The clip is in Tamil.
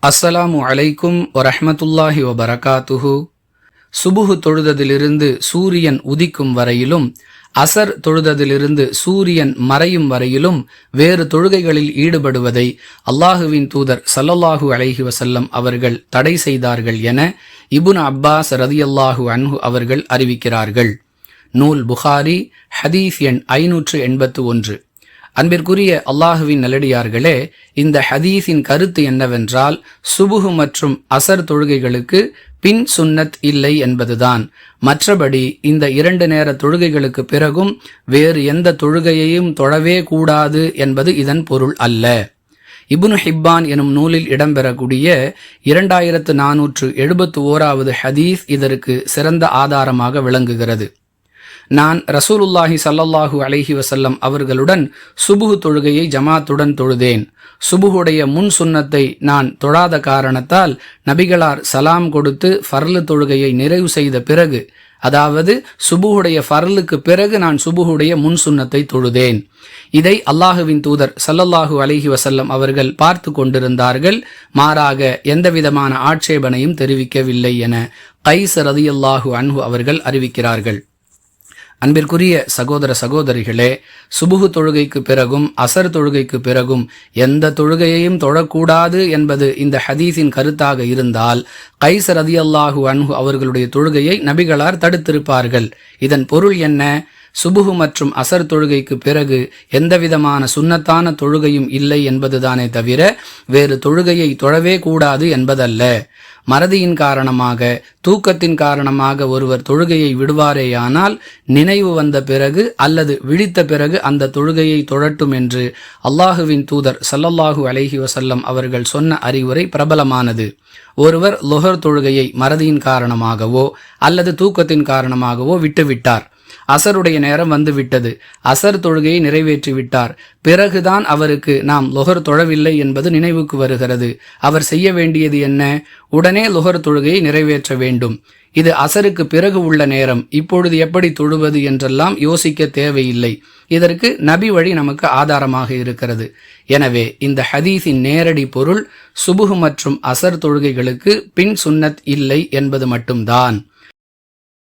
அஸ்ஸலாமு அலைக்கும் வரஹ்மத்துல்லாஹி வபரகாத்துஹு. சுபுஹு தொழுததிலிருந்து சூரியன் உதிக்கும் வரையிலும், அசர் தொழுததிலிருந்து சூரியன் மறையும் வரையிலும் வேறு தொழுகைகளில் ஈடுபடுவதை அல்லாஹுவின் தூதர் ஸல்லல்லாஹு அலைஹி வஸல்லம் அவர்கள் தடை செய்தார்கள் என இப்னு அப்பாஸ் ரலியல்லாஹு அன்ஹு அவர்கள் அறிவிக்கிறார்கள். நூல் புகாரி, ஹதீஸ் எண் 581. அன்பிற்குரிய அல்லாஹுவின் நல்லடியார்களே, இந்த ஹதீஸின் கருத்து என்னவென்றால், சுபுஹு மற்றும் அசர் தொழுகைகளுக்கு பின் சுன்னத் இல்லை என்பதுதான். மற்றபடி இந்த 2 நேர தொழுகைகளுக்கு பிறகும் வேறு எந்த தொழுகையையும் தொழவே கூடாது என்பது இதன் பொருள் அல்ல. இப்னு ஹிப்பான் எனும் நூலில் இடம்பெறக்கூடிய 2471வது ஹதீஸ் இதற்கு சிறந்த ஆதாரமாக விளங்குகிறது. நான் ரசூலுல்லாஹி ஸல்லல்லாஹு அலைஹி வஸல்லம் அவர்களுடன் சுபுஹ் தொழுகையை ஜமாத்துடன் தொழுதேன். சுபுஹுடைய முன் சுன்னத்தை நான் தொழாத காரணத்தால் நபிகளார் சலாம் கொடுத்து ஃபர்லு தொழுகையை நிறைவு செய்த பிறகு, அதாவது சுபுஹுடைய ஃபர்லுக்கு பிறகு நான் சுபுஹுடைய முன் சுன்னத்தை தொழுதேன். இதை அல்லாஹுவின் தூதர் ஸல்லல்லாஹு அலைஹி வஸல்லம் அவர்கள் பார்த்து கொண்டிருந்தார்கள். மாறாக எந்தவிதமான ஆட்சேபனையும் தெரிவிக்கவில்லை என கைஸ் ரலியல்லாஹு அன்ஹு அவர்கள் அறிவிக்கிறார்கள். அன்பிற்குரிய சகோதர சகோதரிகளே, சுபுஹு தொழுகைக்கு பிறகும் அசர் தொழுகைக்கு பிறகும் எந்த தொழுகையையும் தொழக்கூடாது என்பது இந்த ஹதீஸின் கருத்தாக இருந்தால், கைஸ் ரலியல்லாஹு அன்ஹு அவர்களுடைய தொழுகையை நபிகளார் தடுத்திருப்பார்கள். இதன் பொருள் என்ன? சுபுஹு மற்றும் அசர் தொழுகைக்கு பிறகு எந்தவிதமான சுன்னத்தான தொழுகையும் இல்லை என்பதுதானே தவிர வேறு தொழுகையை தொழவே கூடாது என்பதல்ல. மறதியின் காரணமாக, தூக்கத்தின் காரணமாக ஒருவர் தொழுகையை விடுவாரேயானால் நினைவு வந்த பிறகு அல்லது விழித்த பிறகு அந்த தொழுகையை தொழட்டும் என்று அல்லாஹுவின் தூதர் ஸல்லல்லாஹு அலைஹி வஸல்லம் அவர்கள் சொன்ன அறிவுரை பிரபலமானது. ஒருவர் லுஹர் தொழுகையை மறதியின் காரணமாகவோ அல்லது தூக்கத்தின் காரணமாகவோ விட்டுவிட்டார். அசருடைய நேரம் வந்துவிட்டது. அசர் தொழுகையை நிறைவேற்றி விட்டார். பிறகுதான் அவருக்கு நாம் லுஹர் தொழவில்லை என்பது நினைவுக்கு வருகிறது. அவர் செய்ய வேண்டியது என்ன? உடனே லுஹர் தொழுகையை நிறைவேற்ற வேண்டும். இது அசருக்கு பிறகு உள்ள நேரம், இப்பொழுது எப்படி தொழுவது என்றெல்லாம் யோசிக்க தேவையில்லை. இதற்கு நபி வழி நமக்கு ஆதாரமாக இருக்கிறது. எனவே இந்த ஹதீஸின் நேரடி பொருள் சுபுஹ் மற்றும் அசர் தொழுகைகளுக்கு பின் சுன்னத் இல்லை என்பது மட்டும்தான்.